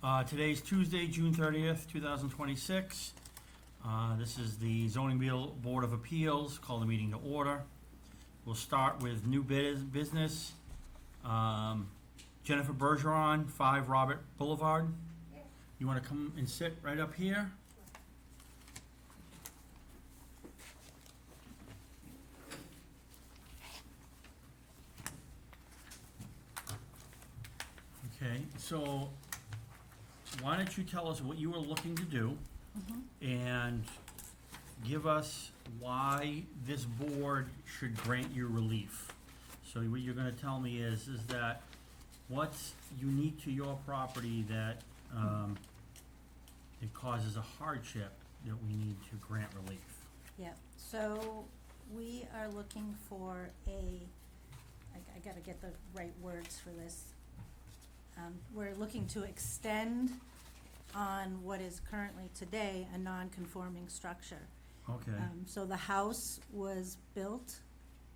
Today's Tuesday, June 30th, 2026. This is the Zoning Board of Appeals. Call the meeting to order. We'll start with new business. Jennifer Bergeron, 5 Robert Boulevard. You want to come and sit right up here? Okay, so why don't you tell us what you were looking to do and give us why this board should grant you relief. So what you're gonna tell me is that what's unique to your property that, it causes a hardship that we need to grant relief? Yep, so we are looking for I gotta get the right words for this. We're looking to extend on what is currently today a non-conforming structure. Okay, So the house was built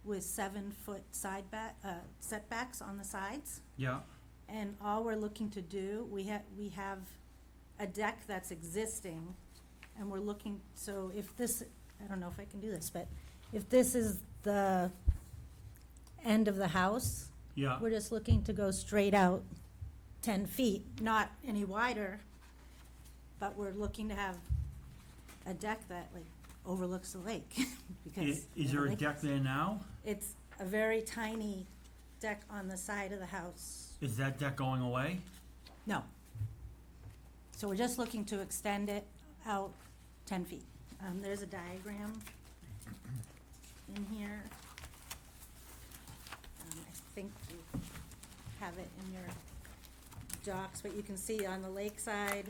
with 7-foot setbacks on the sides. yeah, And all we're looking to do, we have a deck that's existing, and we're looking, so if this, I don't know if I can do this, but if this is the end of the house, yeah, we're just looking to go straight out 10 feet, not any wider, but we're looking to have a deck that like overlooks the lake, because. Is there a deck there now? It's a very tiny deck on the side of the house. Is that deck going away? No. So we're just looking to extend it out 10 feet. There's a diagram in here. I think you have it in your docs, but you can see on the lakeside,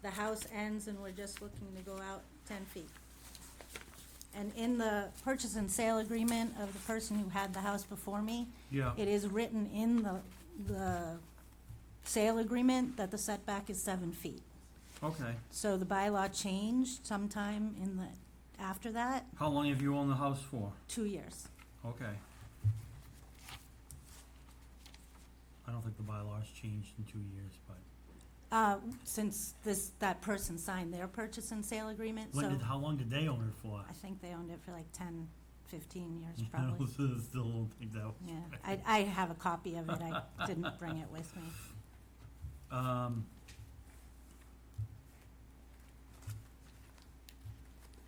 the house ends and we're just looking to go out 10 feet. And in the purchase and sale agreement of the person who had the house before me, Yeah, it is written in the sale agreement that the setback is 7 feet. okay. So the bylaw changed sometime after that, How long have you owned the house for? 2 years. Okay. I don't think the bylaws changed in 2 years, but Since that person signed their purchase and sale agreement, when so did, how long did they own it for? I think they owned it for like 10, 15 years I probably. still don't think that was. Yeah, I have a copy of it, I didn't bring it with me.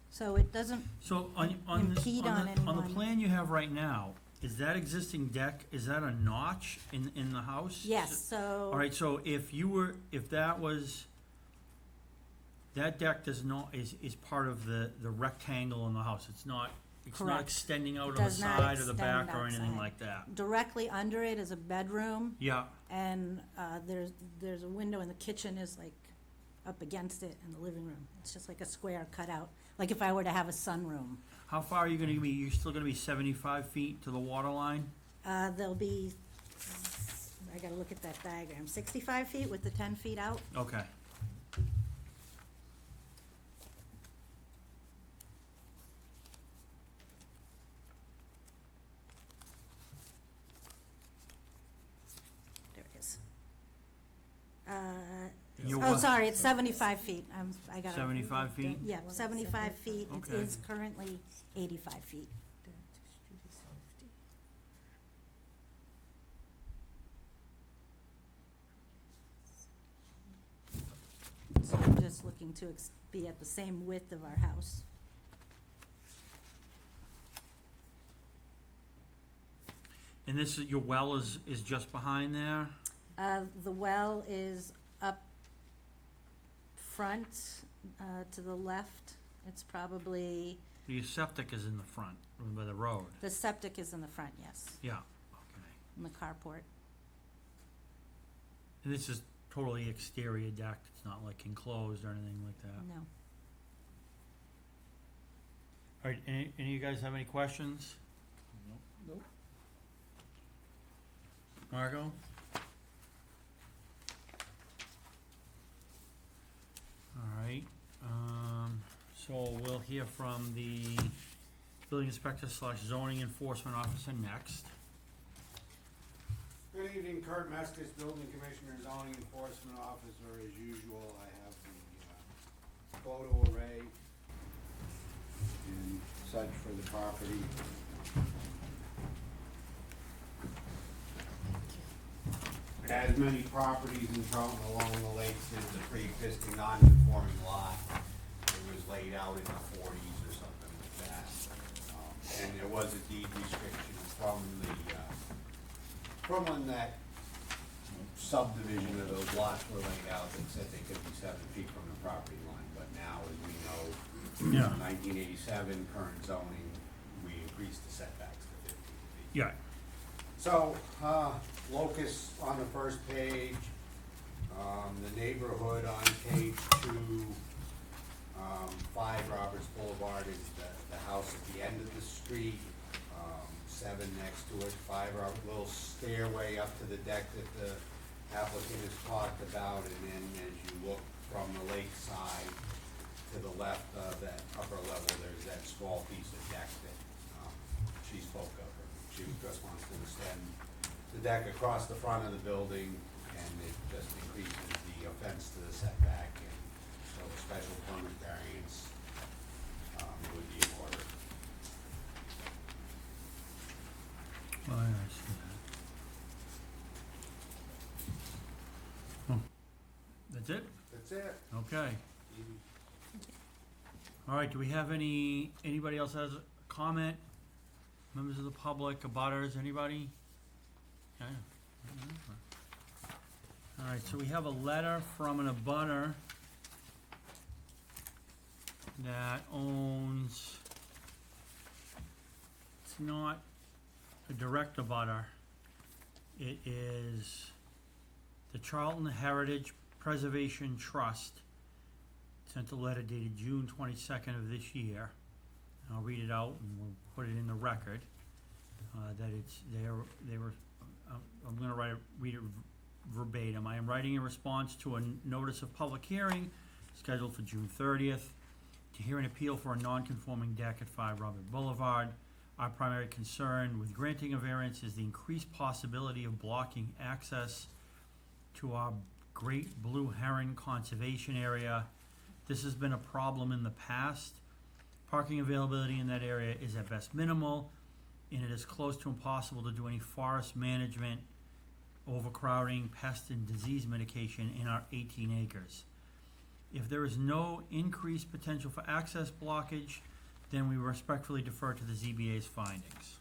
So it doesn't, So on this, Impede on on the anyone. plan you have right now, is that existing deck, is that a notch in the house? yes, so. All right, so if that was, that deck does not, is part of the rectangle in the house, it's not Correct. extending out It on the does not side or the extend back or anything outside. like that? Directly under it is a bedroom, Yeah, and there's a window, and the kitchen is like up against it in the living room. It's just like a square cut out, like if I were to have a sunroom. how far are you gonna be, you're still gonna be 75 feet to the water line? There'll be, I gotta look at that diagram, 65 feet with the 10 feet out. Okay. There it is. You're Oh, what? sorry, it's 75 feet. I got 75 feet? Yeah, 75 feet. It Okay. is currently 85 feet. So I'm just looking to be at the same width of our house. And this, your well is just behind there? The well is up front, to the left. It's probably, Your septic is in the front, by the road? the septic is in the front, yes, Yeah, okay. in the carport. And this is totally exterior deck, it's not like enclosed or anything like that? No. All right, any of you guys have any questions? Nope. Margot? All right, so we'll hear from the building inspector / zoning enforcement officer next. Good evening, Kurt Meskis, Building Commissioner, Zoning Enforcement Officer. As usual, I have the photo array and such for the property. It has many properties in Charlton along the lakes. There's a pre-existing non-conforming lot. It was laid out in the 40s or something like that. And there was a deed restriction from when that subdivision of those lots were laid out that said they could be 7 feet from the property line. But now, as we know, Yeah. 1987 current zoning, we increased the setbacks to 15 feet. Yeah. So, locus on the first page, the neighborhood on page 2, 5 Roberts Boulevard is the house at the end of the street, 7 next to it, 5 little stairway up to the deck that the applicant has talked about, and then as you look from the lake side to the left of that upper level, there's that small piece of deck that she spoke of. She just wants to extend the deck across the front of the building, and it just increases the offense to the setback, and so a special permit variance would be in order. Oh, yeah, I see that. Oh. That's it? That's it. Okay. All right, do we have anybody else has a comment? Members of the public, abutters, anybody? Yeah. All right, so we have a letter from an abutter that owns, it's not a direct abutter. It is the Charlton Heritage Preservation Trust. Sent a letter dated June 22nd of this year. I'll read it out and we'll put it in the record. That it's, they were, I'm gonna read it verbatim. I am writing in response to a notice of public hearing scheduled for June 30th to hear an appeal for a non-conforming deck at 5 Robert Boulevard. Our primary concern with granting a variance is the increased possibility of blocking access to our Great Blue Heron Conservation Area. This has been a problem in the past. Parking availability in that area is at best minimal, and it is close to impossible to do any forest management, overcrowding, pest and disease mitigation in our 18 acres. If there is no increased potential for access blockage, then we respectfully defer to the ZBA's findings.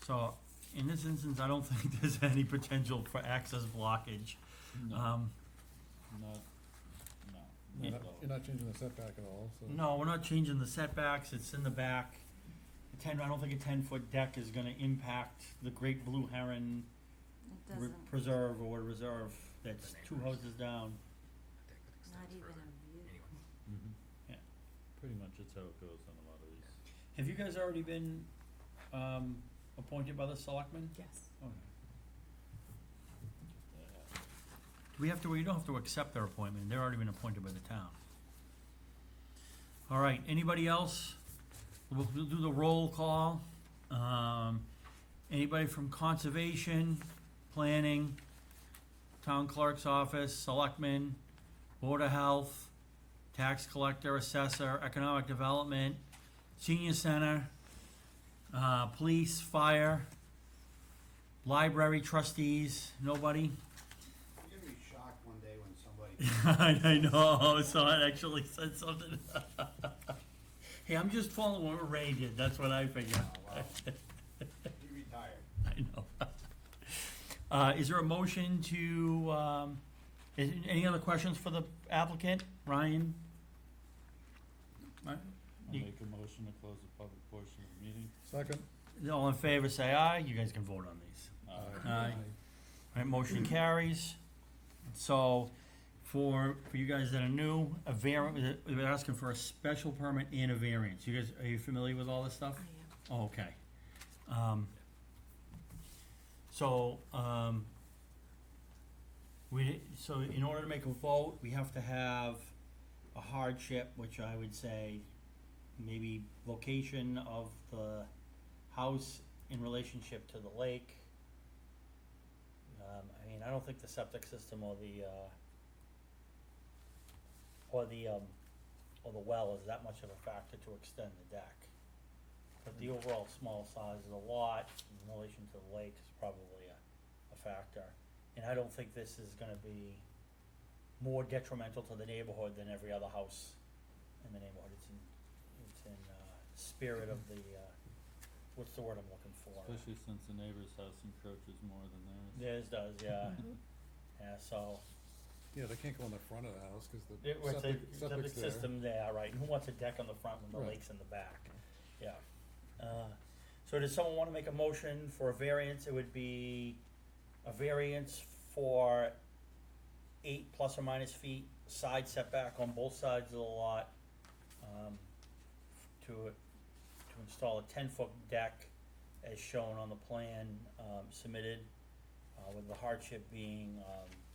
So, in this instance, I don't think there's any potential for access blockage. No, Yeah. You're not changing the setback at all, so. No, we're not changing the setbacks, it's in the back. I don't think a 10-foot deck is gonna impact the Great Blue Heron It doesn't, Preserve or reserve that's 2 houses down. not even a view. Pretty much that's how it goes on a lot of these. Have you guys already been, appointed by the selectmen? Yes. Okay. Do we have to, you don't have to accept their appointment, they've already been appointed by the town. All right, anybody else? We'll do the roll call. Anybody from conservation, planning, town clerk's office, selectmen, board of health, tax collector, assessor, economic development, senior center, police, fire, library trustees, nobody? You're gonna be shocked one day when somebody I know, so I actually said something. Hey, I'm just following what Ray did, that's what I figured. he retired. I know. Is there a motion to, any other questions for the applicant, Ryan? Right? I'll make a motion to close the public portion of the meeting. Second. All in favor, say aye, you guys can vote on these. Aye. Right, motion carries. So, for you guys that are new, we're asking for a special permit and a variance. You guys, are you familiar with all this stuff? I am. Oh, okay. So in order to make a vote, we have to have a hardship, which I would say maybe location of the house in relationship to the lake. I mean, I don't think the septic system or the well is that much of a factor to extend the deck. But the overall small size of the lot in relation to the lake is probably a factor. And I don't think this is gonna be more detrimental to the neighborhood than every other house in the neighborhood. It's in spirit of the, what's the word I'm looking for? Especially since the neighbor's house encroaches more than theirs. Theirs does, yeah. Yeah, so, Yeah, they can't go in the front of the house, cause the it was a septic, septic septic's there. system there, right, and who wants a deck on the front when the Right. lake's in the back? Yeah. So does someone wanna make a motion for a variance? It would be a variance for 8 plus or minus feet side setback on both sides of the lot, to install a 10-foot deck as shown on the plan, submitted, with the hardship being,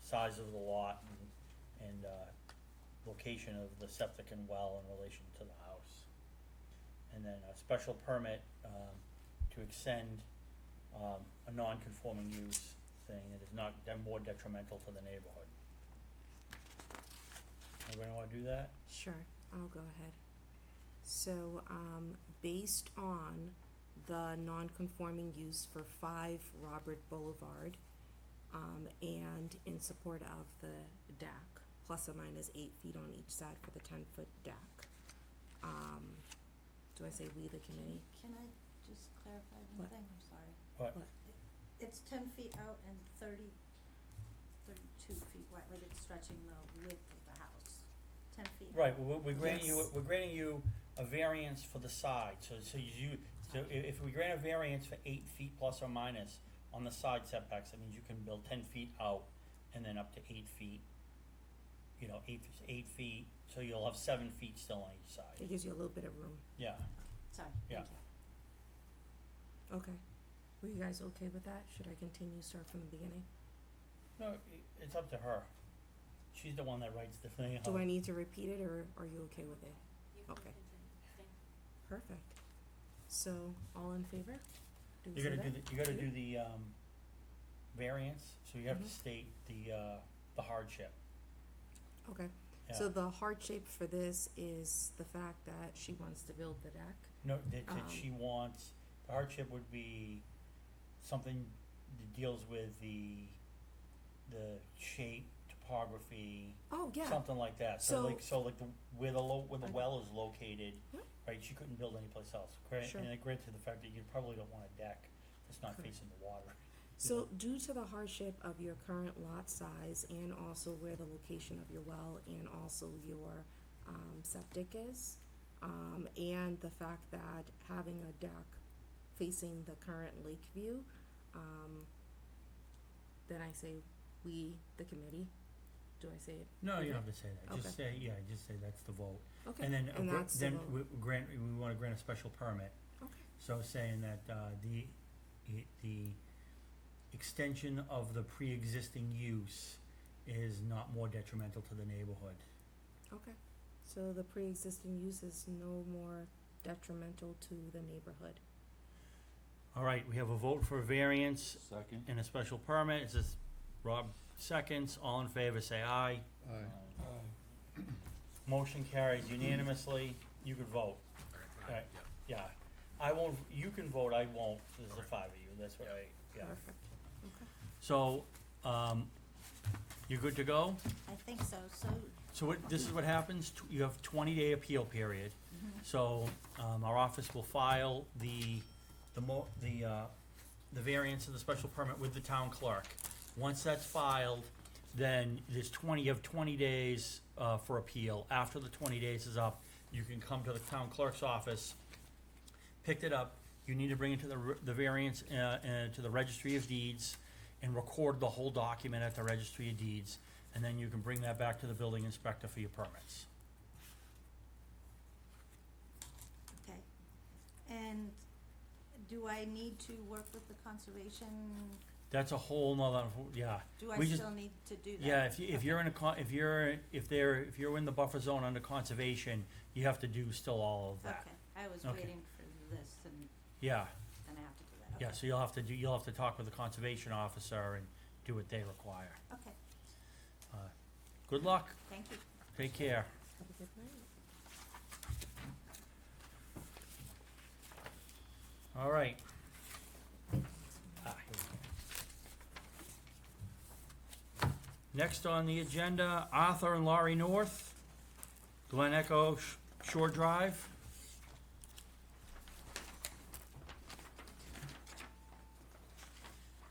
size of the lot and location of the septic and well in relation to the house. And then a special permit, to extend, a non-conforming use thing that is not more detrimental to the neighborhood. Anybody wanna do that? Sure, I'll go ahead. So, based on the non-conforming use for 5 Robert Boulevard, and in support of the deck, plus or minus 8 feet on each side for the 10-foot deck. Do I say we, the committee? Can I just clarify one What? thing? I'm sorry. What? What? It's 10 feet out and 32 feet wide, like it's stretching the width of the house. 10 feet. Right, we're granting you, Yes. we're granting you a variance for the side, so if we grant a variance for 8 feet plus or minus on the side setbacks, that means you can build 10 feet out and then up to 8 feet. You know, 8 feet, so you'll have 7 feet still on each side, It gives you a little bit of room. yeah. Sorry, Yeah. thank you. Okay. Were you guys okay with that? Should I continue, start from the beginning? No, it's up to her. She's the one that writes the thing. Do I need to repeat it, or are you okay with it? Okay. Perfect. So, all in favor? Do we You say gotta that? you gotta do the, variance, so you have to Mhm. state the hardship. Okay. Yeah. So the hardship for this is the fact that she wants to build the deck? No, that Um, she wants, the hardship would be something that deals with the shape, topography, Oh, yeah. something like that. So- So like where the I- well is located, Yep. right, she couldn't build anyplace else. Sure. And I agree to the fact that you probably don't want a deck that's not Correct. facing the water. So due to the hardship of your current lot size and also where the location of your well and also your septic is, and the fact that having a deck facing the current lake view, then I say we, the committee, do I say it? No, you Okay. don't have to say that, just say, just say that's the vote. Okay, And then, and that's the vote. we wanna grant a special permit. Okay. So saying that, the extension of the pre-existing use is not more detrimental to the neighborhood. Okay, so the pre-existing use is no more detrimental to the neighborhood. All right, we have a vote for variance Second? and a special permit. Is this Rob seconds? All in favor, say aye. Aye. Motion carries unanimously. You could vote. Alright, yeah. I won't, you can vote, I won't. There's the 5 of you, that's right, yeah. Perfect, okay. So, you're good to go? I think so, so, So this is what happens, you have 20-day appeal period. So, our office will file the variance and the special permit with the town clerk. Once that's filed, then you have 20 days, for appeal. After the 20 days is up, you can come to the town clerk's office, pick it up, you need to bring it to the variance, to the registry of deeds, and record the whole document at the registry of deeds, and then you can bring that back to the building inspector for your permits. okay. And do I need to work with the conservation? That's a whole nother, yeah. Do I We just- still need to do that? Yeah, if Okay. you're in if you're in the buffer zone under conservation, you have to do still all of that. Okay, I was Okay. waiting for this and Yeah, then I have to do that, okay. yeah, so you'll have to talk with the conservation officer and do what they require. Okay, Good luck, thank you. take care. Have a good night. All right. Here we go. Next on the agenda, Arthur and Laurie North, Glen Echo Shore Drive.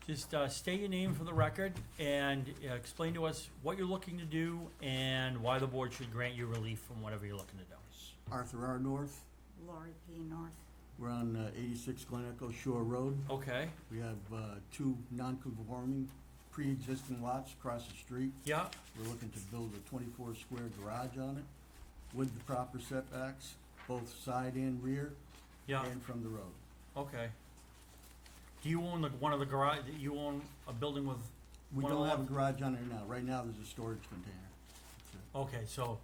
Just state your name for the record and explain to us what you're looking to do and why the board should grant you relief from whatever you're looking to do. Arthur R. North. Lori P. North. We're on 86 Glen Echo Shore Road. Okay, We have two non-conforming pre-existing lots across the street. yeah, We're looking to build a 24-square garage on it with the proper setbacks, both side and rear, yeah, and from the road. okay. Do you own one of the garage, you own a building with, We One of don't have a them? garage on it now. Right now, there's a storage container. That's okay, so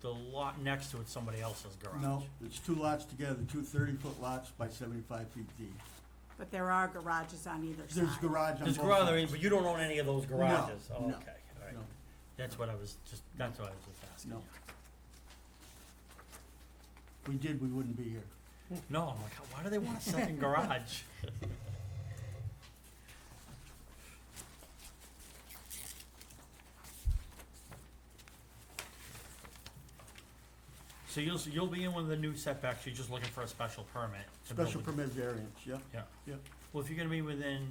the lot next to it's somebody else's it. garage? No, it's two lots together, two 30-foot lots by 75 feet deep. But there are garages on either side. There's garage on There's both garage, sides. but you don't own any of those garages? Oh, no, okay, all right. No, That's what I was just asking. No. if we did, we wouldn't be here. No, I'm like, why do they want a second garage? So you'll be in with the new setbacks, you're just looking for a special permit to build Special it. permit variance, yeah. Yeah. Yeah. Well, if you're gonna be within,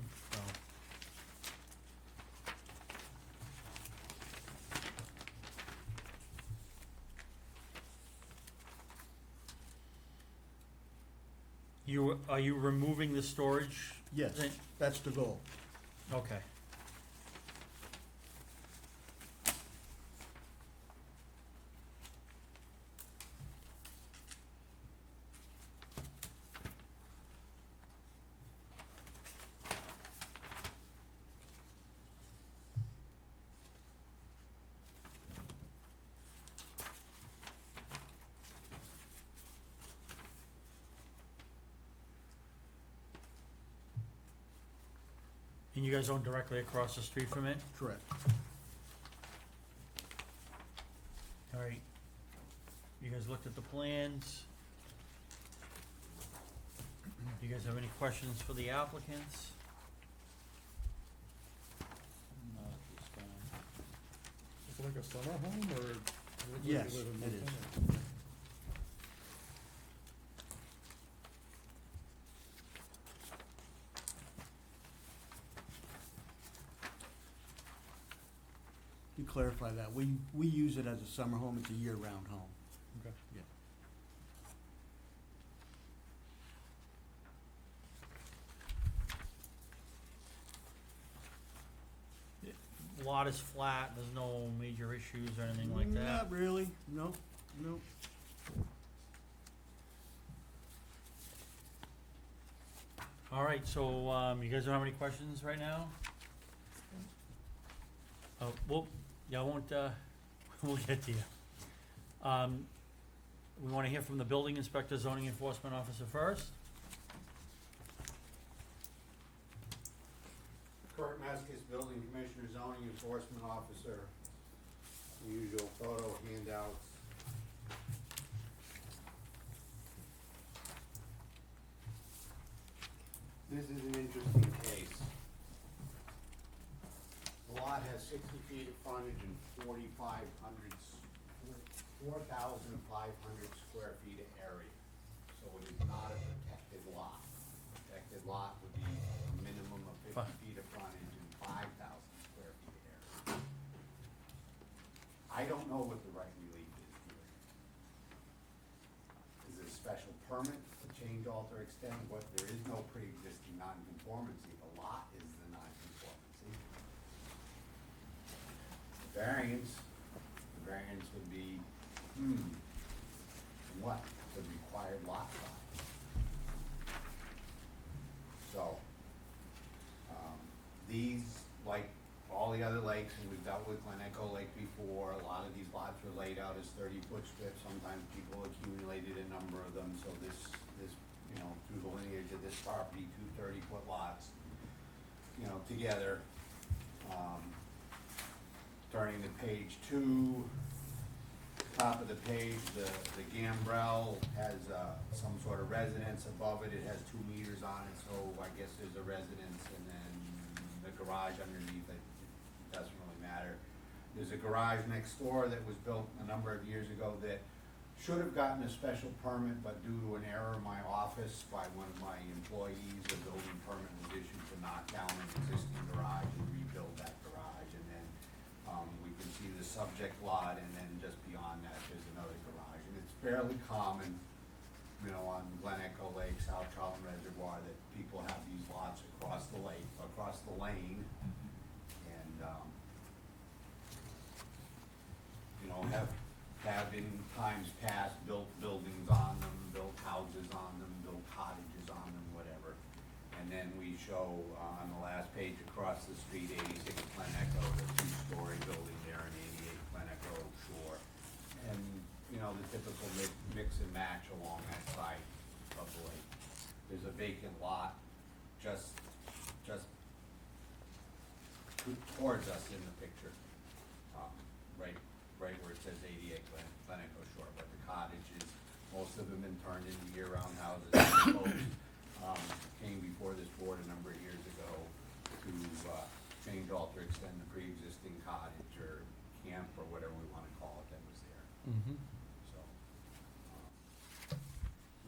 well, are you removing the storage? Yes, thing? that's the goal. Okay. And you guys own directly across the street from it? Correct. All right. You guys looked at the plans? Do you guys have any questions for the applicants? Not at this time. Is it like a summer home, or? does it look like you Yes, live in it is. Milton? To clarify that, we use it as a summer home, it's a year-round home. Okay. Yeah. Lot is flat, there's no major issues or anything like that? Not really, no, no. All right, so, you guys don't have any questions right now? Well, yeah, I won't, we'll get to you. We wanna hear from the building inspector, zoning enforcement officer first. Kurt Meskis, Building Commissioner, Zoning Enforcement Officer. Usual photo handouts. This is an interesting case. The lot has 60 feet of frontage and 4,500 square feet of area. So it is not a protected lot. Protected lot would be a minimum of 50 Fine. feet of frontage and 5,000 square feet of area. I don't know what the right relief is here. Is it a special permit to change, alter, extend? What, there is no pre-existing non-conformity. The lot is the non-conformity. The variance would be, what? The required lot size. So, these, like all the other lakes, and we've dealt with Glen Echo Lake before, a lot of these lots were laid out as 30-foot strips. Sometimes people accumulated a number of them, so this, through the lineage of this property, two 30-foot lots, together, Turning to page 2, top of the page, the gambrel has some sort of residence above it. It has 2 meters on it, so I guess there's a residence, and then the garage underneath it. It doesn't really matter. There's a garage next door that was built a number of years ago that should have gotten a special permit, but due to an error in my office by one of my employees, a building permit was issued to knock down an existing garage and rebuild that garage. And then we can see the subject lot, and then just beyond that, there's another garage. And it's fairly common, you know, on Glen Echo Lake, South Charlton Reservoir, that people have these lots across the lake, across the lane. And, you know, have in times past built buildings on them, built houses on them, built cottages on them, whatever. And then we show on the last page across the street, 86 Glen Echo, the 2-story building there, and 88 Glen Echo Shore. And, you know, the typical mix and match along that side of the lake. There's a vacant lot just towards us in the picture, right where it says 88 Glen Echo Shore, but the cottages, most of them been turned into year-round houses. Folks came before this board a number of years ago to change, alter, extend the pre-existing cottage or camp or whatever we wanna call it that was there. So,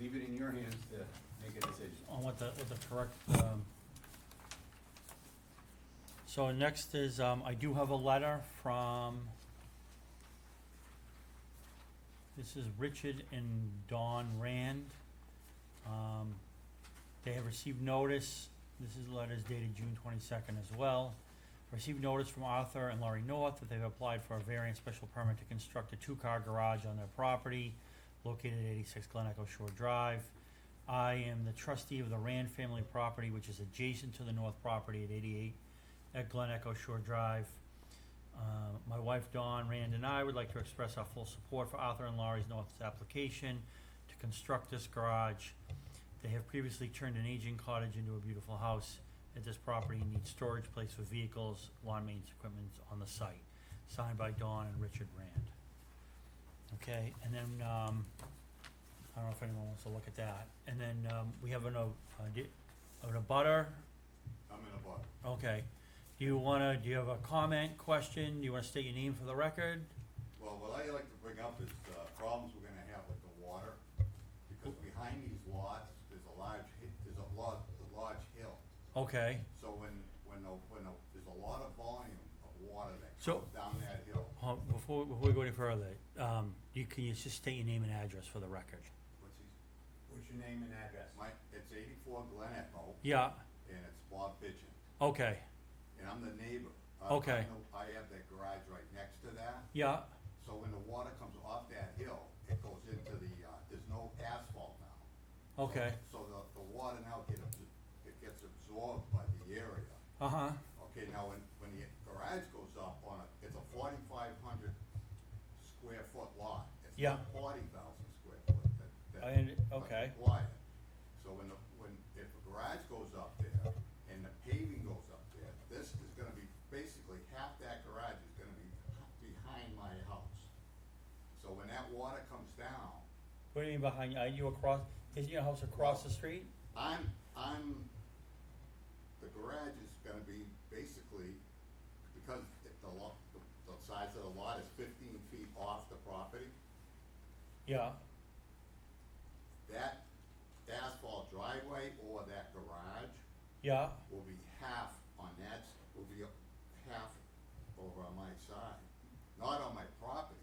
leave it in your hands to make a decision. On what the correct, so next is, I do have a letter from, this is Richard and Dawn Rand. They have received notice, this is letters dated June 22nd as well. Received notice from Arthur and Laurie North that they've applied for a variance special permit to construct a 2-car garage on their property located at 86 Glen Echo Shore Drive. I am the trustee of the Rand family property, which is adjacent to the north property at 88 at Glen Echo Shore Drive. My wife Dawn Rand and I would like to express our full support for Arthur and Laurie's North's application to construct this garage. They have previously turned an aging cottage into a beautiful house at this property and need storage place for vehicles, lawn maintenance equipment on the site. Signed by Dawn and Richard Rand. Okay, and then, I don't know if anyone wants to look at that. And then, we have an abutter. I'm in a book. Okay. Do you have a comment, question? Do you wanna state your name for the record? Well, what I like to bring up is problems we're gonna have with the water, because behind these lots, there's a large hill. Okay. So when there's a lot of volume of water that So- comes down that hill. Before we go any further, can you just state your name and address for the record? What's your name and address? It's 84 Glen Echo, Yeah, and it's Bob Bitchin, okay, and I'm the neighbor. Okay. I have that garage right next to that. yeah, So when the water comes off that hill, it goes into there's no asphalt now. okay, So the water now gets absorbed by the area. uh-huh, Okay, now when the garage goes up it's a 4,500 square foot lot. It's Yeah. not 40,000 square foot that's okay, required. So if the garage goes up there and the paving goes up there, this is gonna be, basically half that garage is gonna be behind my house. So when that water comes down, what do you mean behind you, are you across, isn't your house across the street? the garage is gonna be basically, because the size of the lot is 15 feet off the property, Yeah, that asphalt driveway or that garage yeah, will be half over on my side, not on my property.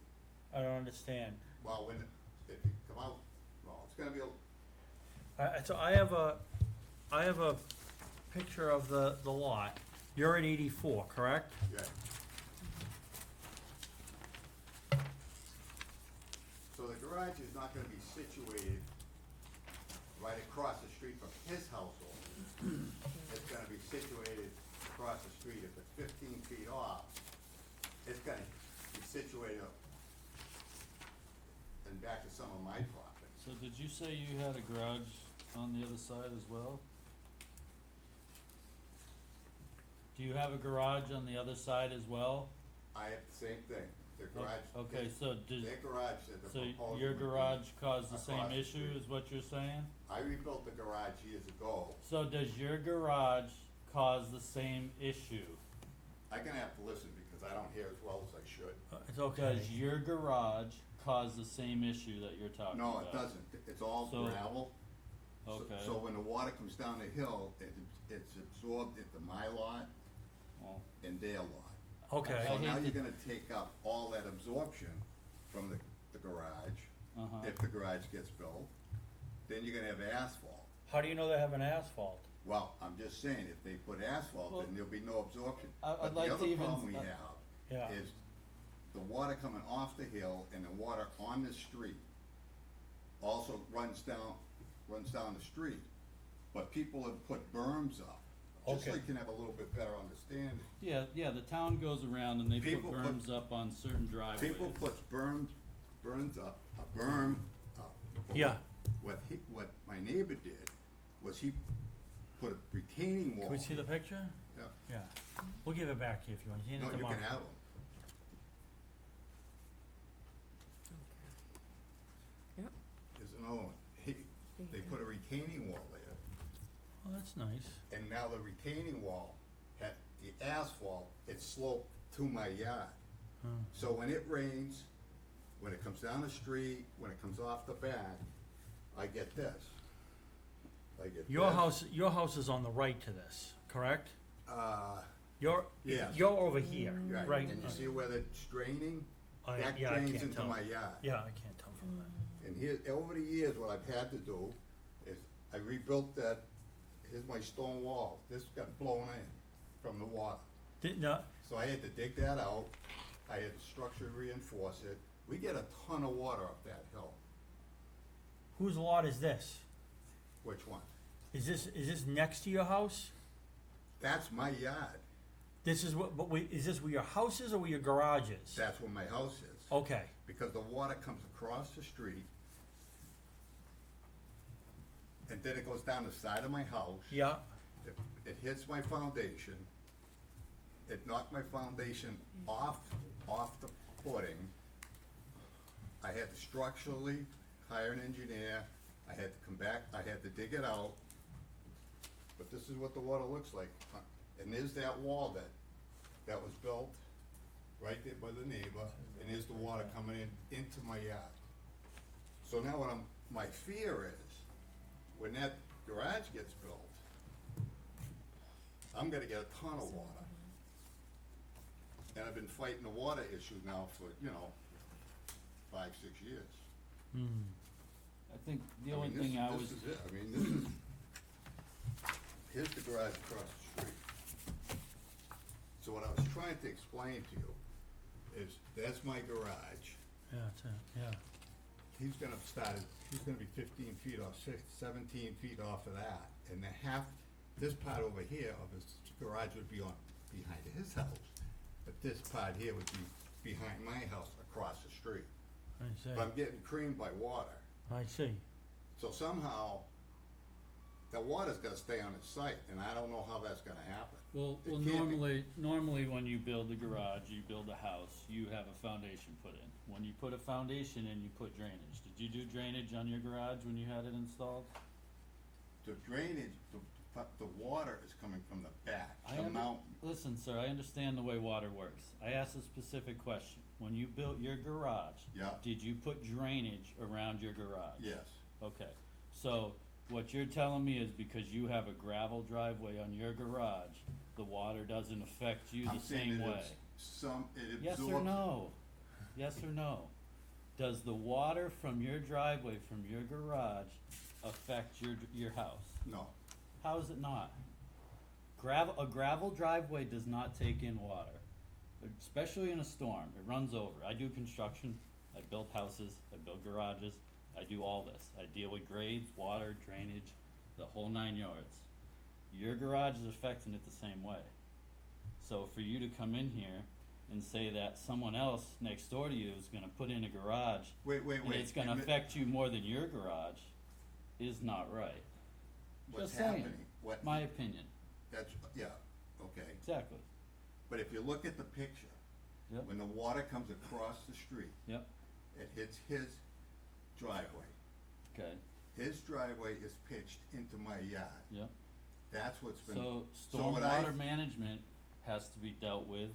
I don't understand. Well, if you come out, well, it's gonna be So I have a picture of the lot. You're at 84, correct? yeah. So the garage is not gonna be situated right across the street from his household. It's gonna be situated across the street. If it's 15 feet off, it's gonna be situated and back to some of my property. So did you say you had a garage on the other side as well? Do you have a garage on the other side as well? I have the same thing, the garage. Okay, so does, Their garage that so they're proposing. your would be garage caused the same across the issue, street. is what you're saying? I rebuilt the garage years ago. So does your garage cause the same issue? I'm gonna have to listen because I don't hear as well as I should. It's okay. Does your garage cause the same issue that you're talking No, about? it doesn't. It's all So- gravel. So- Okay. So when the water comes down the hill, it's absorbed into my lot Well, and their lot. Okay. So I now hate you're to- gonna take up all that absorption from the garage, uh-huh. if the garage gets built. Then you're gonna have asphalt. How do you know they have an asphalt? Well, I'm just saying, if they put asphalt, Well, then there'll be no absorption. I'd like to But the even- other problem we Yeah. have is the water coming off the hill and the water on the street also runs down the street. But people have put berms up, just so Okay. you can have a little bit better understanding. Yeah, the town goes around and they put People put- berms up on certain driveways. People put berms up, a berm up. But Yeah. What my neighbor did was he put a retaining wall. Can we see the picture? Yeah. Yeah. We'll give it back to you if you want. Hand it No, to you Mark. can have them. Yep. There's another one. They put a retaining wall there, Oh, that's nice. and now the retaining wall had the asphalt, it sloped to my yard. Huh. So when it rains, when it comes down the street, when it comes off the back, I get this. I get Your this. house is on the right to this, correct? Yes. You're over here, Right, right? and you see where it's draining? That Yeah, I drains can't into tell. my yard. Yeah, I can't tell from that. And here, over the years, what I've had to do is I rebuilt that, here's my stone wall. This got blown in from the water. No, So I had to dig that out. I had to structurally reinforce it. We get a ton of water up that hill. whose lot is this? Which one? Is this next to your house? That's my yard. This is what, but wait, is this where your house is or where your garage is? That's where my house is. Okay, Because the water comes across the street. And then it goes down the side of my house. yeah, It hits my foundation. It knocked my foundation off the footing. I had to structurally hire an engineer. I had to come back, I had to dig it out. But this is what the water looks like. And there's that wall that was built right there by the neighbor, and there's the water coming into my yard. So now my fear is, when that garage gets built, I'm gonna get a ton of water. And I've been fighting the water issue now for, 5, 6 years. I think the I only mean, thing I this was, is it, I mean, this is, here's the garage across the street. So what I was trying to explain to you is, that's my garage. yeah, that's it, yeah. He's gonna be 15 feet off, 17 feet off of that, and this part over here of his garage would be behind his house, but this part here would be behind my house across the street. I see, But I'm getting creamed by water, I see. so somehow, the water's gotta stay on its site, and I don't know how that's gonna happen. well, It can't be. normally when you build a garage, you build a house, you have a foundation put in. When you put a foundation in, you put drainage. Did you do drainage on your garage when you had it installed? The drainage, the water is coming from the back, the mountain. Listen, sir, I understand the way water works. I asked a specific question. When you built your garage, Yeah. did you put drainage around your garage? Yes, Okay, so what you're telling me is because you have a gravel driveway on your garage, the water doesn't affect you I'm the saying same it way? it Yes absorbs. or no? Yes or no? Does the water from your driveway, from your garage, affect your house? No, How is it not? A gravel driveway does not take in water, especially in a storm. It runs over. I do construction. I build houses. I build garages. I do all this. I deal with grades, water, drainage, the whole 9 yards. Your garage is affecting it the same way. So for you to come in here and say that someone else next door to you is gonna put in a garage wait, and it's gonna affect you more than your garage is not right. What's Just saying. happening, My opinion. that's, yeah, okay? Exactly, But if you look at the picture, yep, when the water comes across the street, yep, it hits his driveway. okay, His driveway is pitched into my yard. yep. That's what's been. So what I- stormwater management has to be dealt with.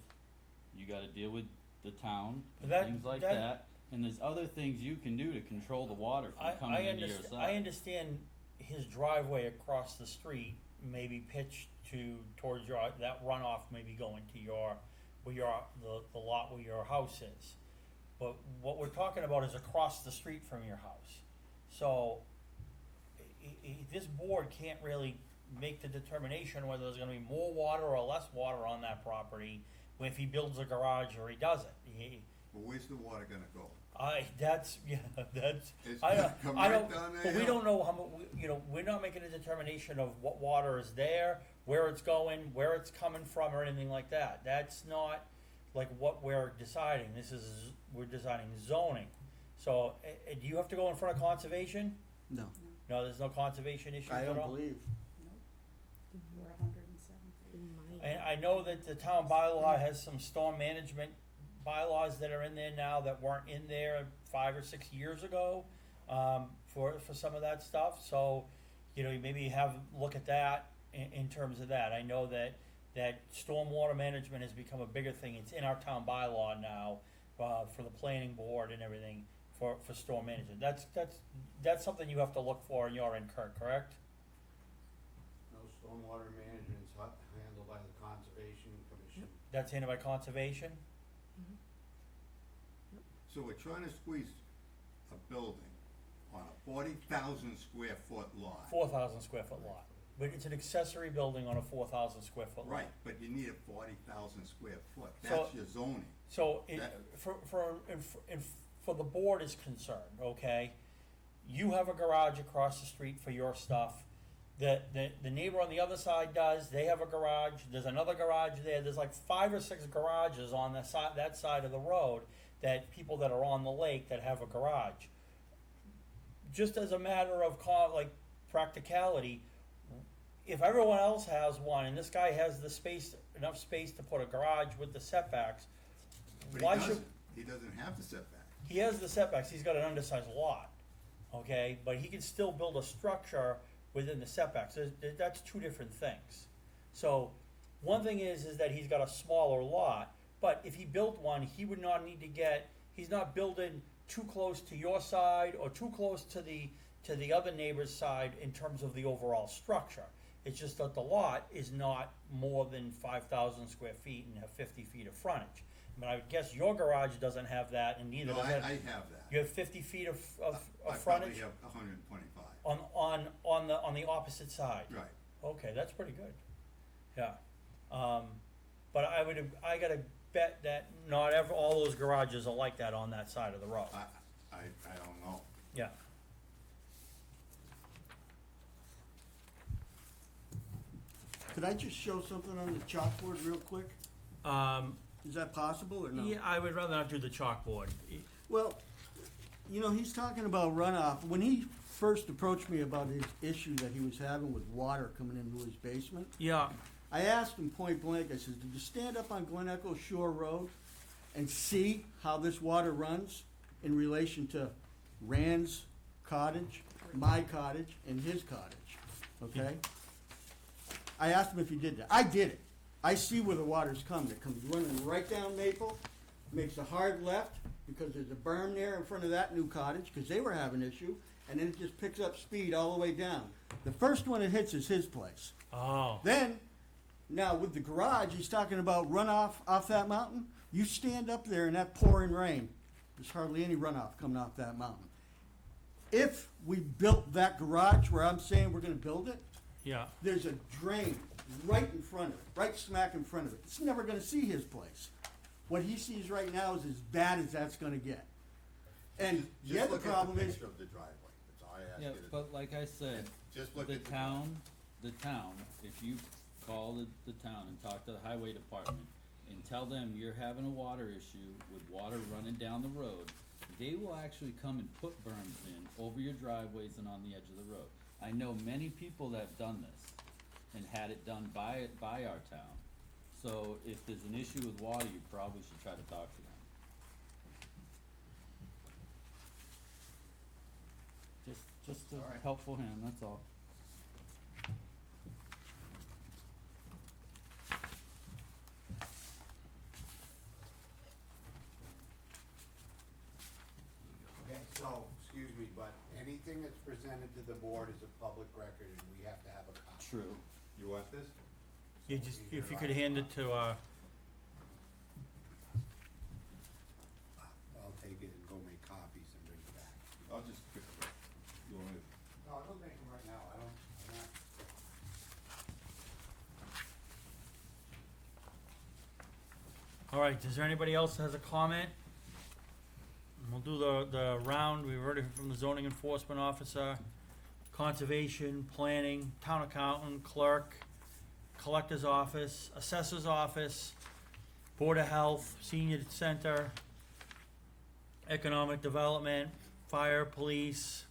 You gotta deal with the town, and That- things like that- that. And there's other things you can do to control the water from coming into your side. I understand his driveway across the street may be pitched towards your, that runoff may be going to your, the lot where your house is. But what we're talking about is across the street from your house. So, this board can't really make the determination whether there's gonna be more water or less water on that property if he builds a garage or he doesn't. Well, where's the water gonna go? That's, It's I gonna come I right don't, down the but we hill. don't know how mu- you know, we're not making a determination of what water is there, where it's going, where it's coming from, or anything like that. That's not like what we're deciding. We're deciding zoning. So, do you have to go in front of conservation? No, No, there's no conservation issues I at all? don't believe. We're 107 feet. In my- And I know that the town bylaw has some storm management bylaws that are in there now that weren't in there 5 or 6 years ago, for some of that stuff, so, you know, maybe look at that in terms of that. I know that stormwater management has become a bigger thing, it's in our town bylaw now, for the planning board and everything, for storm management. That's something you have to look for in your end, Kurt, correct? No, stormwater management's handled by the Conservation Commission. That's handled by conservation? So we're trying to squeeze a building on a 40,000 square foot lot. 4,000 square foot lot, but it's an accessory building on a 4,000 square foot lot. Right, but you need a 40,000 square foot, So- that's your zoning. So, That- for the board is concerned, okay? You have a garage across the street for your stuff. The neighbor on the other side does, they have a garage, there's another garage there, there's like 5 or 6 garages on that side of the road, that people that are on the lake that have a garage. Just as a matter of practicality, if everyone else has one and this guy has enough space to put a garage with the setbacks, But why he should? doesn't, he doesn't have the setback. He has the setbacks, he's got an undersized lot, okay, but he can still build a structure within the setbacks, that's two different things. So, one thing is that he's got a smaller lot, but if he built one, he would not need to he's not building too close to your side or too close to the other neighbor's side in terms of the overall structure. It's just that the lot is not more than 5,000 square feet and have 50 feet of frontage. I mean, I would guess your garage doesn't have that, and neither No, does I it. have that. You have 50 feet of I frontage probably have 125. on the opposite side. Right. Okay, that's pretty good. Yeah. But I gotta bet that not all those garages are like that on that side of the road. I don't know. Yeah. Could I just show something on the chalkboard real quick? Is that possible or no? Yeah, I would rather not do the chalkboard. Well, you know, he's talking about runoff. When he first approached me about his issue that he was having with water coming into his basement, Yeah. I asked him point blank, I said, did you stand up on Glen Echo Shore Road and see how this water runs in relation to Rand's cottage, my cottage, and his cottage, okay? I asked him if he did that. I did it. I see where the water's coming. It comes running right down Maple, makes a hard left, because there's a berm there in front of that new cottage, because they were having issue, and then it just picks up speed all the way down. The first one it hits is his place. Oh. Then, now with the garage, he's talking about runoff off that mountain. You stand up there in that pouring rain, there's hardly any runoff coming off that mountain. If we built that garage where I'm saying we're gonna build it, Yeah. there's a drain right in front of it, right smack in front of it. It's never gonna see his place. What he sees right now is as bad as that's gonna get. And the Just other look at problem the is, picture of the driveway, that's all I ask Yeah, you to do. but like I said, Just look the at the town, if you call the town and talk to the highway department and tell them you're having a water issue with water running down the road, they will actually come and put berms in over your driveways and on the edge of the road. I know many people that have done this and had it done by our town, So if there's an issue with water, you probably should try to talk to them. Just a All right. helpful hand, that's all. Okay, so, excuse me, but anything that's presented to the board is a public record and we have to have a copy. True. You want this? You just, if you could hand it to, I'll take it and go make copies and bring it back. I'll just, you want me to? No, I'll make them right now, I'm not. all right, is there anybody else that has a comment? And we'll do the round, we've heard it from the zoning enforcement officer, conservation, planning, town accountant, clerk, collector's office, assessor's office, board of health, senior center, economic development, fire, police,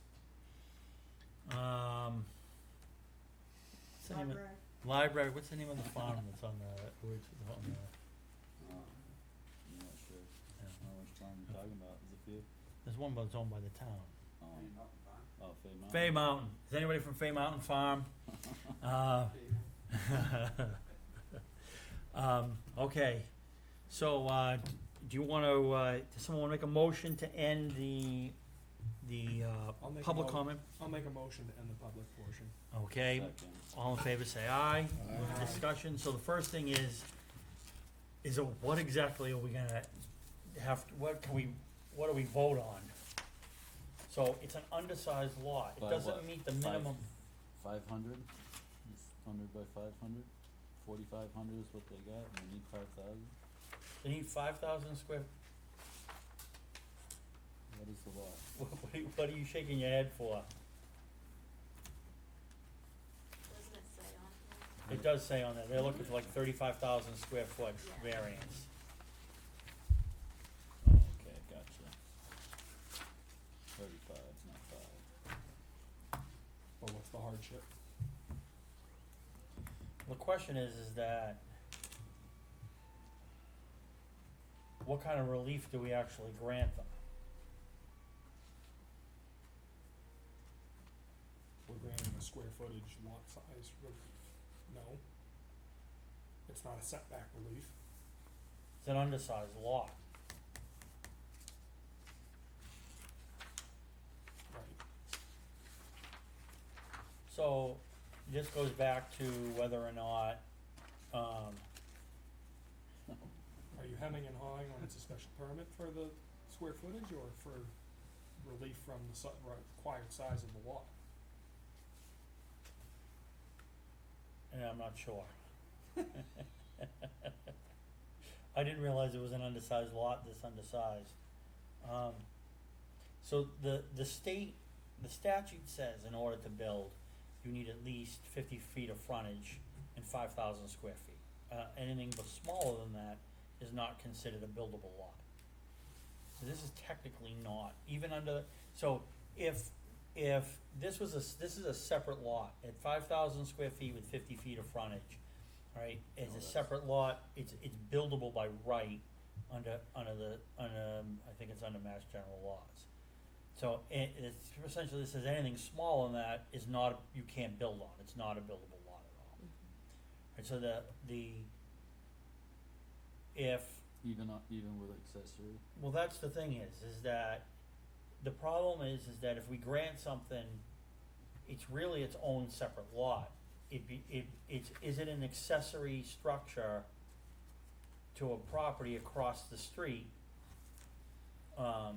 what's the name of- library, what's the name of the farm that's on the, where it's on the, I'm not sure. I don't know which farm you're talking about, is it few? there's one that's owned by the town. Oh, Fay Mountain. Fay Mountain, is anybody from Fay Mountain Farm? Okay, so, do you wanna, does someone wanna make a motion to end the, I'll make a public mo- comment? I'll make a motion to end the public portion. Okay, Second. all in favor say aye. Discussion, so the first thing is what exactly are we gonna have, what do we vote on? So it's an undersized lot, it By doesn't what? meet the Five- minimum, 500? It's 100 by 500? 4,500 is what they got, and they need 5,000? they need 5,000 square, What is the lot? what are you shaking your head for? Doesn't it say on here? It does say on there, they're looking for like 35,000 square foot variance. Oh, okay, gotcha. 35, not 5. But what's the hardship? The question is that what kind of relief do we actually grant them? We're granting a square footage lot size relief. No. It's not a setback relief. It's an undersized lot. Right. So this goes back to whether or not, Are you hemming and hawing on it's a special permit for the square footage or for relief from the required size of the lot? and I'm not sure. I didn't realize it was an undersized lot, this undersized. So the statute says in order to build, you need at least 50 feet of frontage and 5,000 square feet. Anything but smaller than that is not considered a buildable lot. So this is technically not, even under, so if this is a separate lot at 5,000 square feet with 50 feet of frontage, right? It's a separate lot, it's buildable by right under I think it's under Mass General laws. So it's essentially, this says anything smaller than that is not, you can't build on, it's not a buildable lot at all. And so Even with accessory? well, that's the thing is that the problem is that if we grant something, it's really its own separate lot. Is it an accessory structure to a property across the street? Or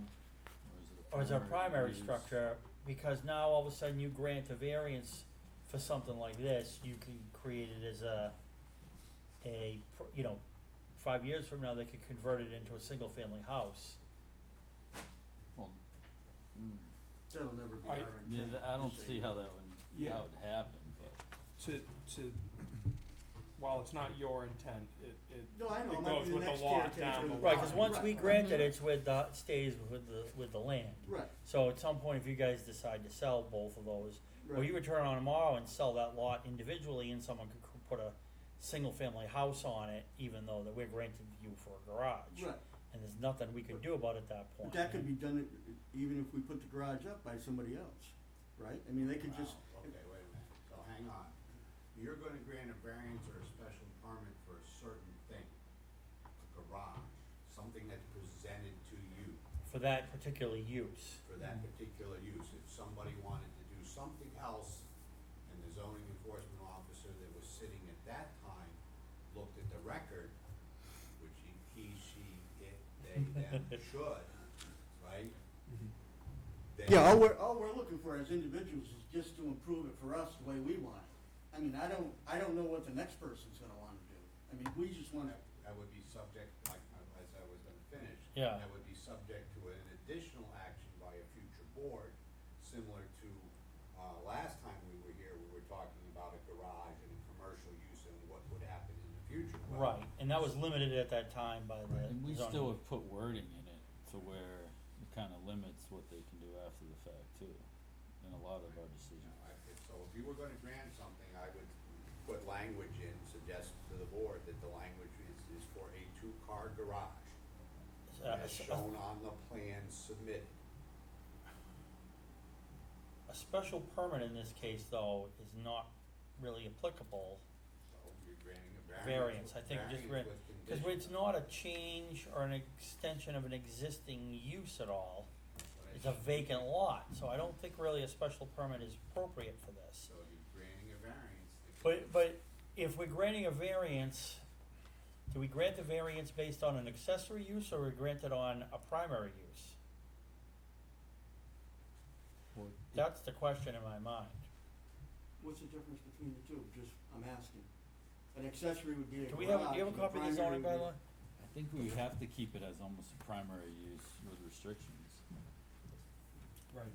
is it a primary use? structure? Because now all of a sudden you grant a variance for something like this, you can create it as you know, 5 years from now, they could convert it into a single-family house. Well, That'll never be I- our yeah, intent. I don't Just see saying. how that Yeah. would happen, but. To while it's not your intent, it No, I know, it it might goes be the with the next lot caretaker. down the Right, Right, cause once we Right. grant it, it's stays with the land. Right, So at some point, if you guys decide to sell both of those, or right. you could turn on tomorrow and sell that lot individually, and someone could put a single-family house on it, even though that we're granting you for a garage. Right, And there's nothing we can do about it at that but point. that could be done even if we put the garage up by somebody else, right? I mean, they could just, Wow, okay, wait a minute, so hang on. You're gonna grant a variance or a special permit for a certain thing, a garage, something that's presented to you For that particular use. for that particular use. If somebody wanted to do something else, and the zoning enforcement officer that was sitting at that time looked at the record, which he, she, it, they, them should, right? Then- yeah, all we're looking for as individuals is just to improve it for us the way we want it. I mean, I don't know what the next person's gonna wanna do. I mean, we just wanna, That would be subject, like, as I was gonna finish. Yeah. That would be subject to an additional action by a future board, similar to, last time we were here, we were talking about a garage and a commercial use and what would happen in the future. Well, Right, and that was limited at that time by the And we zoning. still have put wording in it to where it kinda limits what they can do after the fact too, in a lot of our You decisions. know, so if you were gonna grant something, I would put language in, suggest to the board that the language is for a two-car garage, as shown on the plan submitted. A special permit in this case, though, is not really applicable. So you're granting a Variance, I think just variance with Because conditions. it's not a change or an extension of an existing use at all. It's a vacant lot, so I don't think really a special permit is appropriate for this. So you're granting a variance. But if we're granting a variance, do we grant the variance based on an accessory use or we grant it on a primary use? Well, That's the question in my mind. what's the difference between the two? Just, I'm asking. An accessory would be a Do garage. we have, do you have a and copy of the zoning primary would bylaw? I think we have to keep it as almost a primary use with restrictions. Right.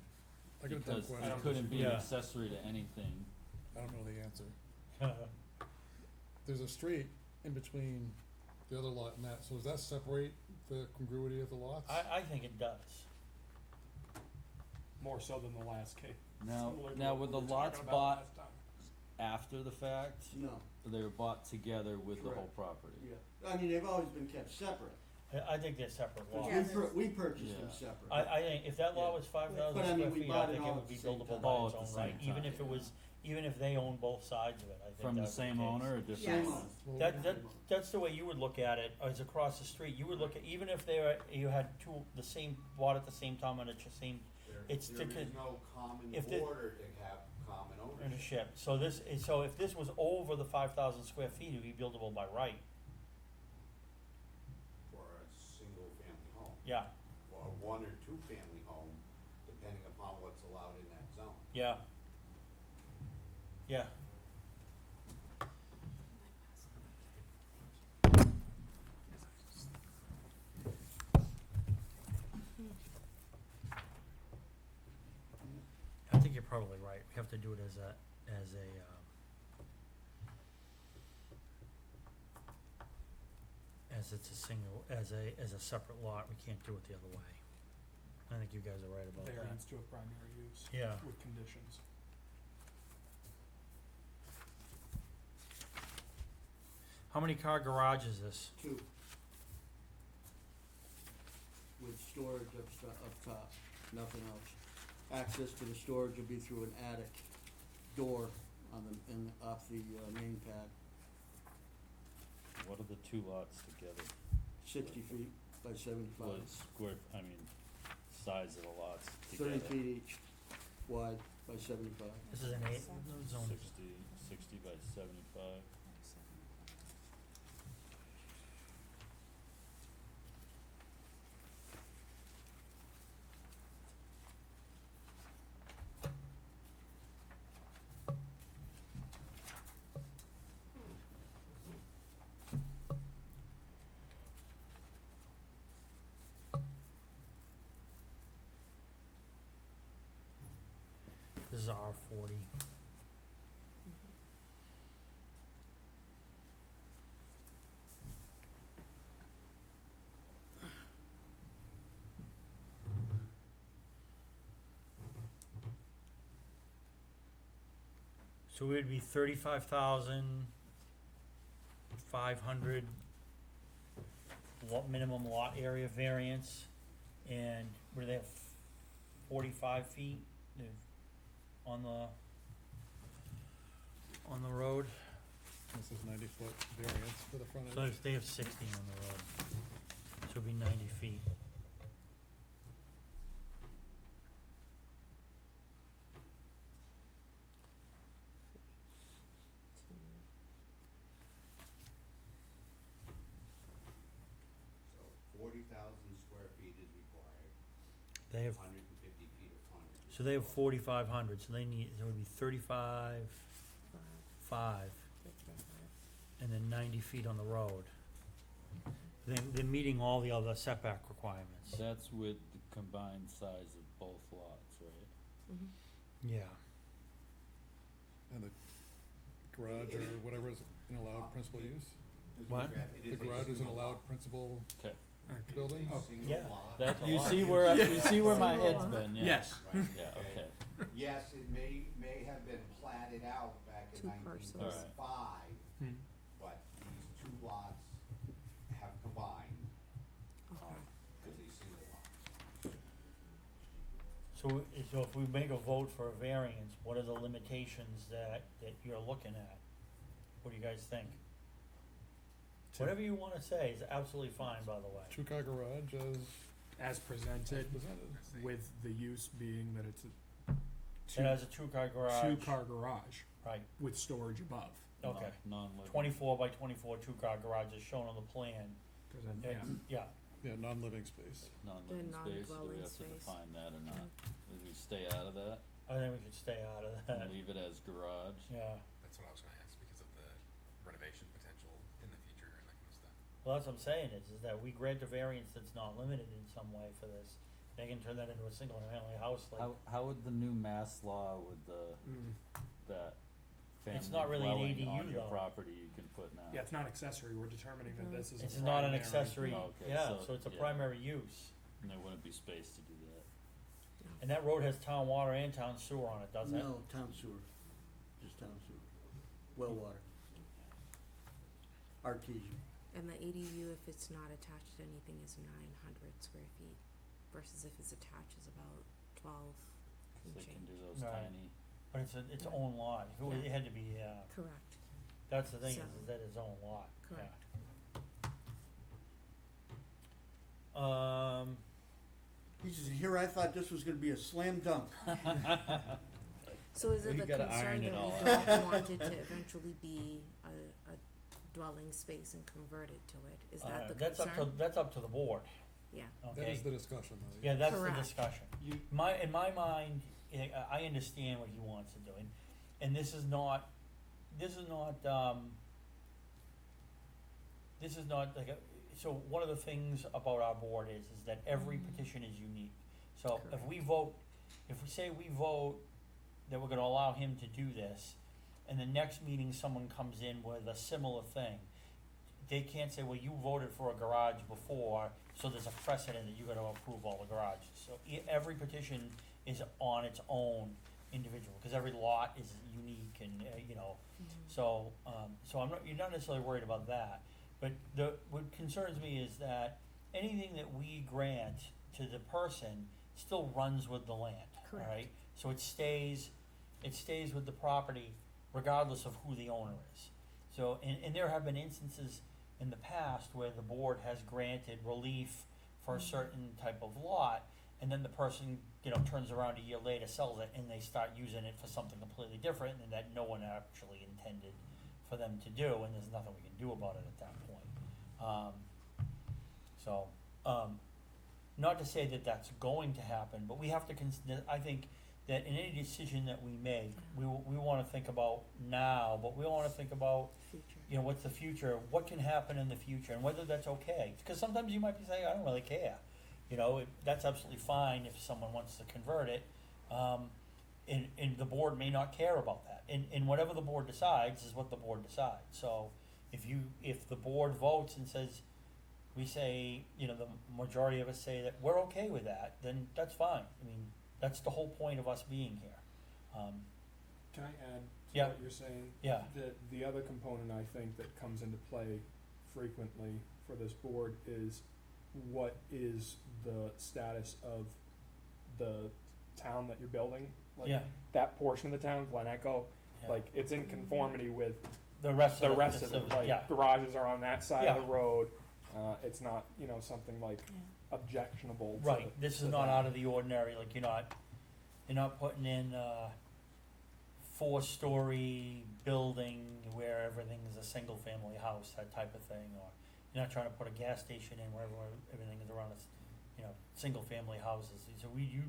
I got a dumb Because question. it couldn't be an Yeah. accessory to anything. I don't know the answer. There's a street in between the other lot and that, so does that separate the congruity of the lots? I think it does. More so than the last case. Now, Similar to now what with we the were lots talking about bought last time. after the fact, be- No, they were bought together with the whole Correct. property. yeah. I mean, they've always been kept separate. I think they're separate 'Cause lots. Yeah. we purchased them Yeah. separate. I think if that lot Yeah. was 5,000 But I mean, square we feet, bought I it think it all would at be the same buildable time. by All its at the own same right, even time, if it yeah. was, even if they own both sides of it, I think From that the would same be owner or case. different? Yes. Same owner. That's the way you would look at it, as across the street, you would look at, even if they were, you had two, the same, bought at the same time on the same it's There to is no common if the- order to have common ownership. ownership, so so if this was over the 5,000 square feet, it'd be buildable by right, For a single-family home, yeah, or a one or two-family home, depending upon what's allowed in that zone. yeah. Yeah, I think you're probably right, we have to do it as a, as it's a single, as a separate lot, we can't do it the other way. I think you guys are right about that. Variance to a primary use. Yeah. With conditions. How many car garage is this? Two. With storage up top, nothing else. Access to the storage will be through an attic door on off the main pad, What are the two lots together? 60 feet by 75. What square, I mean, size of the lots together? 30 feet each, wide by 75. This is an eight, zone. 60 by 75. This is R 40. So it would be 35,000 500 minimum lot area variance, and where they have 45 feet on the road. This is 90-foot variance for the frontage. So they have 60 on the road, so it'd be 90 feet. So 40,000 square feet is required, They have, 150 feet of frontage. so they have 4,500, so they need, so it would be 35, 5, and then 90 feet on the road. They're meeting all the other setback requirements. That's with the combined size of both lots, right? Mhm. Yeah. And the garage or whatever is an allowed principal use? What? The garage is an allowed principal Okay. building? Yeah. That, a you lot. see where, you see where my head's been, yeah. Yes. Right. Yeah, okay. Yes, it may have been platted out back in Two nineteen parcels. thirty-five, Hmm. but these two lots have combined, Okay. to these single lots. So if we make a vote for a variance, what are the limitations that you're looking at? What do you guys think? Whatever you wanna say is absolutely fine, by the way. Two-car garage As presented, presented. with the use being that it's a It has a two-car garage. two-car garage Right, with storage above. okay. Non-living. 24 by 24 two-car garage is shown on the plan. 'Cause then, It's- yeah. Yeah, Yeah, non-living space. Non-living The space, do we non-dwelling have to space. define that or not? Do we stay out of that I think we should stay out of that, and leave it as garage? yeah. That's what I was gonna ask, because of the renovation potential in the future and that kind of stuff. Well, that's what I'm saying is that we grant a variance that's not limited in some way for this. They can turn that into a single-family house like. How would the new mass law with that It's family not really an dwelling ADU on your though. property you can put now? Yeah, it's not accessory, we're determining that this is a It's not an primary. accessory, Okay, yeah, so- so it's a yeah. primary use. And there wouldn't be space to do that. And that road has town water and town sewer on it, doesn't it? No, town sewer, just town sewer, well water. Artesian. And the ADU, if it's not attached to anything, is 900 square feet, versus if it's attached is about 12 So and they can change. do those Right. tiny, But it's own lot, it had to be, Correct, that's the thing, So- is that it's own lot, yeah. correct. He says, here I thought this was gonna be a slam dunk. So is it We the gotta concern iron it that all we out. don't want it to eventually be a dwelling space and convert it to it? Is that the That's concern? that's up to the board, Yeah, That okay? is the discussion, though. Yeah, that's the Correct. discussion. You- In my mind, I understand what he wants to do, and this is not like so one of the things about our board is that every petition is unique. So if we say we vote that we're gonna allow him to do this, and the next meeting someone comes in with a similar thing, they can't say, well, you voted for a garage before, so there's a precedent that you gotta approve all the garages. So every petition is on its own individual, cause every lot is unique and, so you're not necessarily worried about that. But what concerns me is that anything that we grant to the person still runs with the land, Correct. alright? So it stays with the property regardless of who the owner is. So, and there have been instances in the past where the board has granted relief for a certain type of lot, and then the person, turns around a year later, sells it, and they start using it for something completely different, and that no one actually intended for them to do, and there's nothing we can do about it at that point. Not to say that that's going to happen, but we have to I think that in any decision that we make, we wanna think about now, but we wanna think about, future. what's the future, what can happen in the future, and whether that's okay. Because sometimes you might be saying, I don't really care. That's absolutely fine if someone wants to convert it. And the board may not care about that. And whatever the board decides is what the board decides. So if the board votes and says, we say, the majority of us say that we're okay with that, then that's fine. I mean, that's the whole point of us being here. Can I add to Yeah. what you're saying? Yeah. The other component I think that comes into play frequently for this board is what is the status of the town that you're building? Like, Yeah. that portion of the town, Glen Echo, Yeah. like, it's in conformity with The rest the of rest of it, like, yeah, garages are on that side of Yeah. the road. It's not, you know, something like objectionable to right, this to is not that. out of the ordinary, like, you're not putting in a 4-story building where everything is a single-family house, that type of thing, or you're not trying to put a gas station in where everything is around us, single-family houses, so you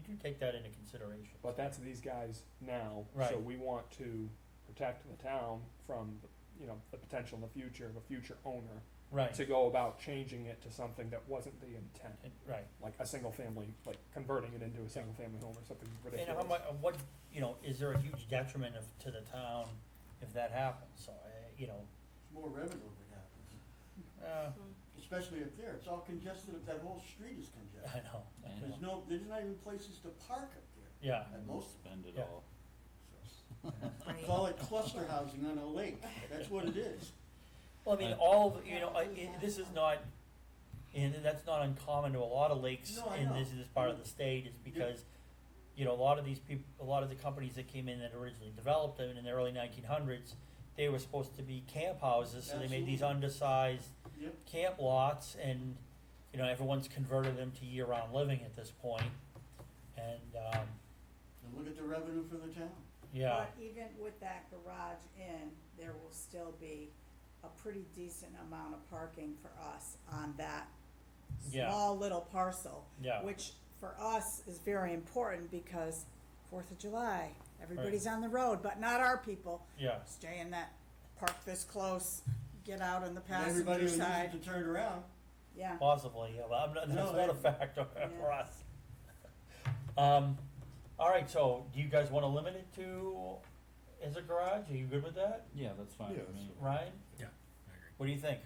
do take that into consideration. But that's these guys now, so Right. we want to protect the town from, you know, the potential in the future of a future owner Right, to go about changing it to something that wasn't the intent, right. like a single family, like converting it into a single family home or something And ridiculous. how much, is there a huge detriment to the town if that happens, so, It's more revenue if it happens, especially up there. It's all congested, that whole street is congested. I know, There's not even places to park up there yeah, at most. Spend it Yeah. all. Right. Call it cluster housing on a lake, that's what it is. well, I mean, all, this is not, and that's not uncommon to a lot of lakes No, I in know. this part of the state, is because, a lot of these people, a lot of the companies that came in that originally developed them in the early 1900s, they were supposed to be camp houses, so they made these Absolutely. undersized Yep. camp lots, and, everyone's converted them to year-round living at this point, and, And look at the revenue for the town. yeah, But even with that garage in, there will still be a pretty decent amount of parking for us on that Yeah. small little parcel. yeah, Which for us is very important because 4th of July, everybody's on the road, but not our people. yeah, Stay in that, park this close, get out on the And everybody passenger who side. needs to turn around. Yeah, possibly, yeah, but I'm not, that's No, not a I- factor for Yeah. us. All right, so, do you guys wanna limit it to, as a garage, are you good with that? Yeah, that's fine Yeah, with that's me. Ryan, Yeah, I agree. what do you think?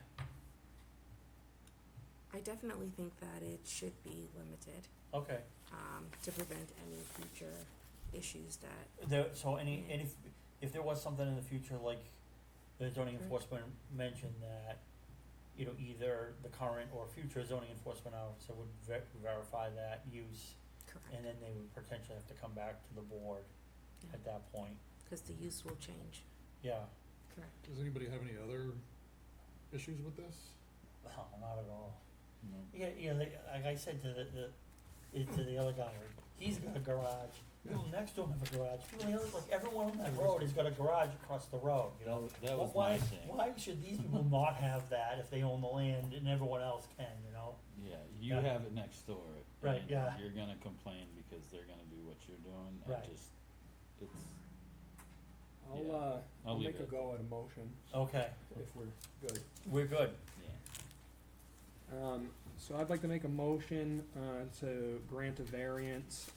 I definitely think that it should be limited, Okay, to prevent any future issues that, so and if there was something in the future, like the zoning Mhm. enforcement mentioned that, either the current or future zoning enforcement officer would verify that use, correct, and then they would potentially have to come back to the board Yeah. at that point, because the use will change, yeah, correct. Does anybody have any other issues with this? no, not at all. No. Yeah, like I said to the other guy, he's got a garage, people next to him have a garage, everyone on that road has got a garage across the road, That was Why- my thing. Why should these people not have that if they own the land and everyone else can, Yeah, you Yeah. have it next door. Right, and yeah. You're gonna complain because they're gonna do what you're doing, Right. it's, I'll, Yeah. I'll I'll leave make a it. go at a motion Okay, if we're good. we're good. yeah. So I'd like to make a motion, to grant a variance,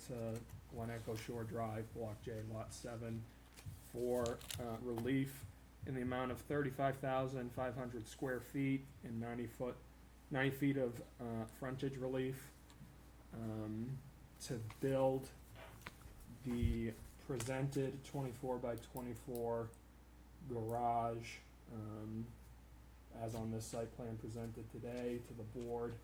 to Glen Echo Shore Drive, Block J, Lot 7, for, relief in the amount of 35,500 square feet and 90 feet of, frontage relief, to build the presented 24 by 24 garage, as on this site plan presented today to the board,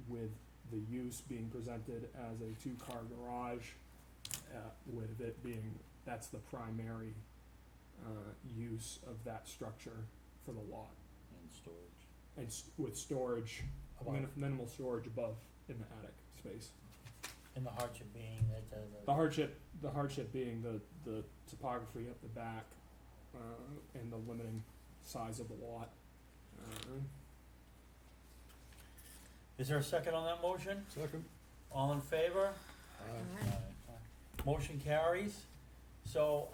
with the use being presented as a 2-car garage, with it being, that's the primary, use of that structure for the lot. And storage. And with storage, Above. minimal storage above in the attic space. And the hardship being that The hardship being the topography up the back, and the limiting size of the lot. is there a second on that motion? Second? All in favor? Aye. Motion carries. So,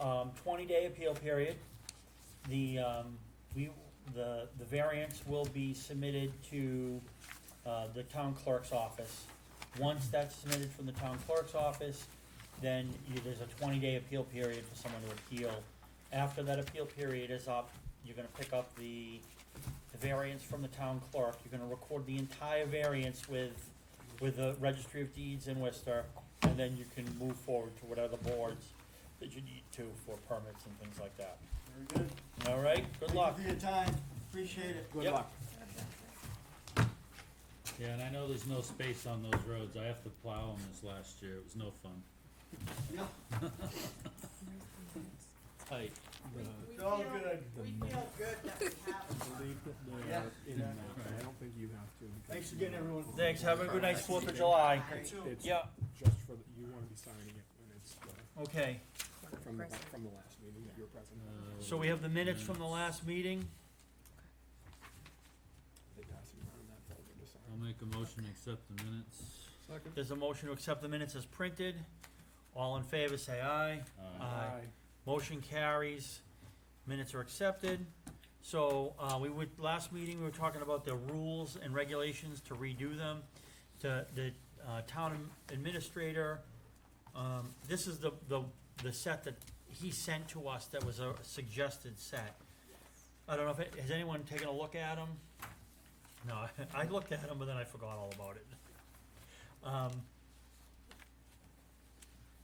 20-day appeal period. The variance will be submitted to, the town clerk's office. Once that's submitted from the town clerk's office, then there's a 20-day appeal period for someone to appeal. After that appeal period is up, you're gonna pick up the variance from the town clerk. You're gonna record the entire variance with the Registry of Deeds in Worcester, and then you can move forward to whatever boards that you need to for permits and things like that. Very good. All right, good luck. Thank you for your time, appreciate it. Good Yep. luck. Yeah, and I know there's no space on those roads. I have to plow them this last year. It was no fun. Yeah, Tight. it's all good. We feel good that we have I them. believe that they Yeah. are in that, but I don't think you have to. because Thanks again, everyone. Thanks, have a good nice Fourth of July. It's Yeah, just for, you wanna be signing it when it's okay, from the last meeting that you're present. so we have the minutes from the last meeting. They pass you around that folder to sign. I'll make a motion to accept the minutes. Second. There's a motion to accept the minutes as printed. All in favor, say aye. Aye. Motion carries, minutes are accepted. So, last meeting, we were talking about the rules and regulations to redo them. The town administrator, this is the set that he sent to us that was a suggested set. I don't know if, has anyone taken a look at them? No, I looked at them, but then I forgot all about it.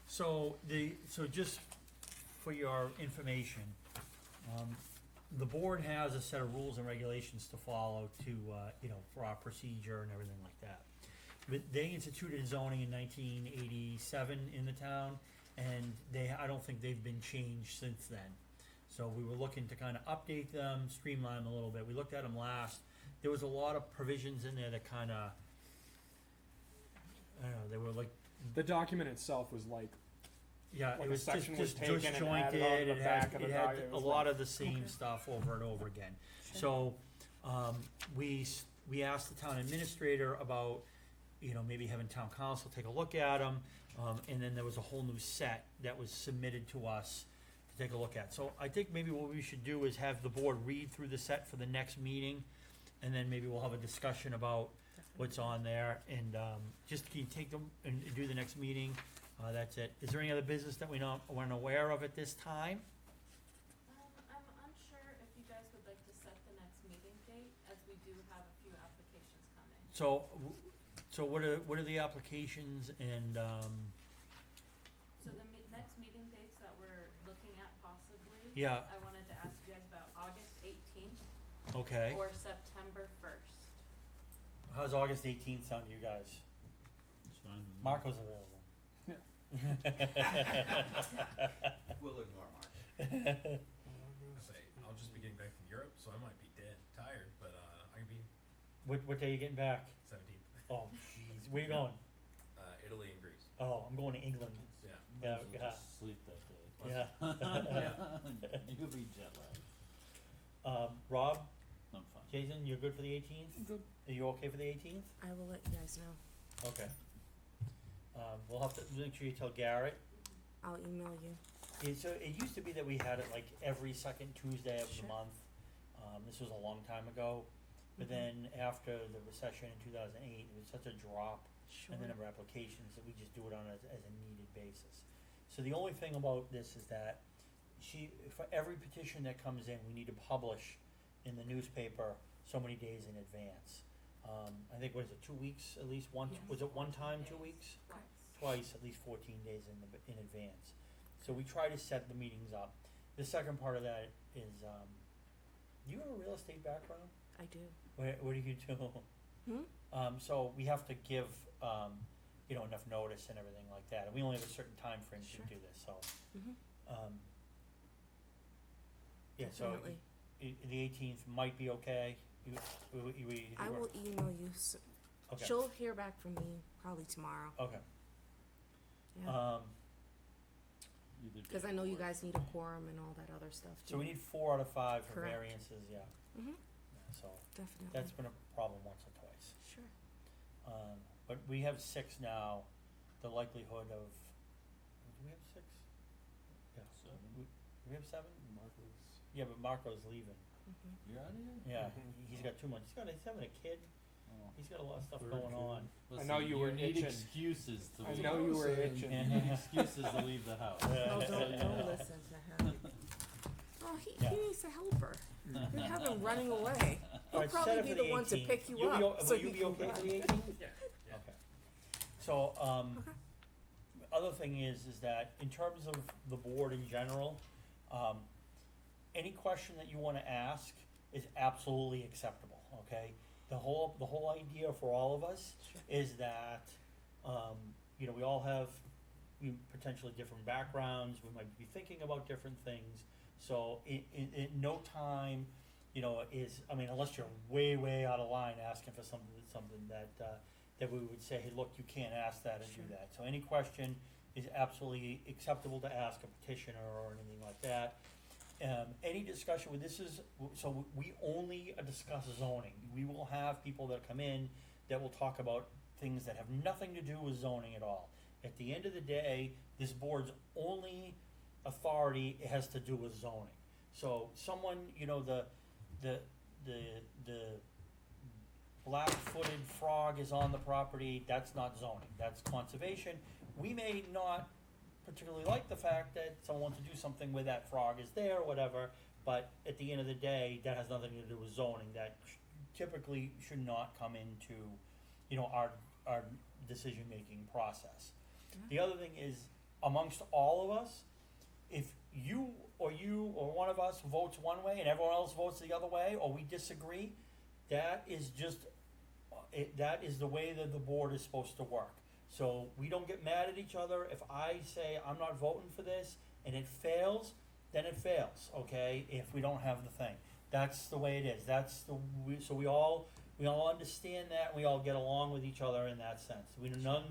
So just for your information, the board has a set of rules and regulations to follow to, for our procedure and everything like that. But they instituted zoning in 1987 in the town, and I don't think they've been changed since then. So we were looking to kind of update them, streamline them a little bit. We looked at them last. There was a lot of provisions in there that kind of, I don't know, they were like, The document itself was like, yeah, Like it a was section was just taken and added disjointed, onto the it back of the had a document. It was lot like- of the same stuff over and over again. So, we asked the town administrator about, maybe having town council take a look at them, and then there was a whole new set that was submitted to us to take a look at. So I think maybe what we should do is have the board read through the set for the next meeting, and then maybe we'll have a discussion about what's on there, and, just can you take them and do the next meeting? That's it. Is there any other business that weren't aware of at this time? I'm unsure if you guys would like to set the next meeting date, as we do have a few applications coming. So what are the applications and, So the next meeting dates that we're looking at possibly. Yeah. I wanted to ask you guys about August 18th okay. or September 1st. How's August 18th sound to you guys? It's fine with me. Marco's available. We'll ignore Mark. I'll say, I'll just be getting back from Europe, so I might be dead tired, but I can be What day are you getting back? 17th. Oh, jeez. Where you going? Italy and Greece. Oh, I'm going to England. Yeah. Yeah, Might as well yeah. just sleep that day. Yeah. You'll be jet lagged. Rob, I'm fine. Jason, you're good for the 18th? Good. Are you okay for the 18th? I will let you guys know. Okay. We'll have to make sure you tell Garrett. I'll email you. So it used to be that we had it like every second Tuesday of the Sure. month. This was a long time ago. But then after the recession in 2008, there was such a drop Sure. in the number of applications that we just do it on as a needed basis. So the only thing about this is that for every petition that comes in, we need to publish in the newspaper so many days in advance. I think, what is it, 2 weeks at least, Yes. was it one time, 2 weeks? Twice, at least 14 days in advance. So we try to set the meetings up. The second part of that is, do you have a real estate background? I do. What do you do? So we have to give, enough notice and everything like that, and we only have a certain time frame Sure. to do this, so. Mhm. Yeah, so Definitely. The 18th might be okay. I will email you. Okay. She'll hear back from me probably tomorrow. Okay. Yeah. Either Because day I know you works. guys need a quorum and all that other stuff too. So we need 4 out of 5 for Correct. variances, yeah. Mhm. So Definitely. that's been a problem once or twice. Sure. But we have 6 now. The likelihood of, do we have 6? Yeah. Seven. We have 7? Marco's. Yeah, but Marco's leaving. Mhm. You're out of here? Yeah, Mhm. he's got 2 months. He's having a kid. Oh. He's got a lot of stuff Third going kid. on. Listen, know you were need itching. excuses to I leave. know you were Saying- itching. You need excuses to leave the house. No, don't listen to him. Oh, he Yeah. needs a helper. You have him running away. He'll Alright, set probably it be for the the one to 18th. pick you You'll up. be, so will you you be can okay run. for the 18th? Yeah. Okay. So, other thing is that in terms of the board in general, any question that you wanna ask is absolutely acceptable, okay? The whole idea for all of us is that, you know, we all have potentially different backgrounds, we might be thinking about different things. So in no time, you know, I mean, unless you're way out of line asking for something that we would say, hey, look, you can't ask that and do that. So any question is absolutely acceptable to ask a petitioner or anything like that. Any discussion with so we only discuss zoning. We will have people that come in that will talk about things that have nothing to do with zoning at all. At the end of the day, this board's only authority has to do with zoning. So someone, you know, the black-footed frog is on the property, that's not zoning, that's conservation. We may not particularly like the fact that someone wants to do something where that frog is there or whatever, but at the end of the day, that has nothing to do with zoning. That typically should not come into, you know, our decision-making process. The other thing is, amongst all of us, if you or one of us votes one way and everyone else votes the other way, or we disagree, that is just, that is the way that the board is supposed to work. So we don't get mad at each other. If I say I'm not voting for this and it fails, then it fails, okay? If we don't have the thing. That's the way it is. So we all understand that, and we all get along with each other in that sense.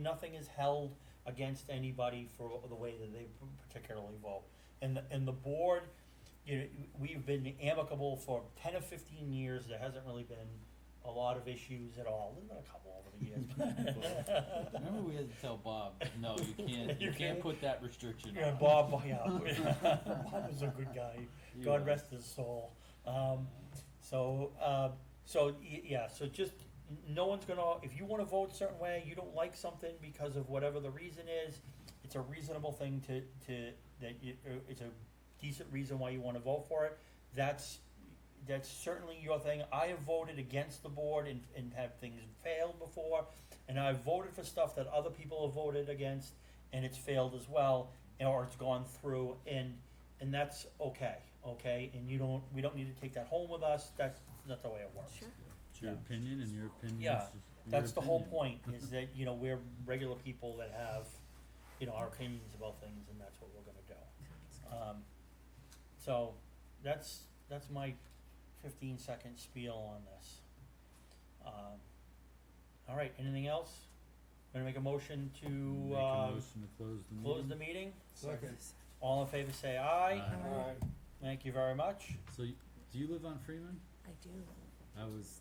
Nothing is held against anybody for the way that they particularly vote. And the board, you know, we've been amicable for 10 or 15 years. There hasn't really been a lot of issues at all. There's been a couple over the years. Remember we had to tell Bob, no, you can't put that restriction on. Yeah, Bob, yeah. Bob was a good guy. He God was. rest his soul. So just, no one's gonna, if you wanna vote a certain way, you don't like something because of whatever the reason is, it's a reasonable thing it's a decent reason why you wanna vote for it. That's certainly your thing. I have voted against the board and have things failed before, and I've voted for stuff that other people have voted against, and it's failed as well, or it's gone through, and that's okay, and we don't need to take that home with us. That's not the way it works. Sure. It's your opinion, and your opinion Yeah, is just your that's the whole opinion. point, is that, you know, we're regular people that have, you know, our opinions about things, and that's what we're gonna do. So, that's my 15-second spiel on this. All right, anything else? Gonna make a motion to, Make a motion to close the meeting. close the meeting? Second. All in favor say aye. Aye. Thank you very much. So, do you live on Freeman? I do. I was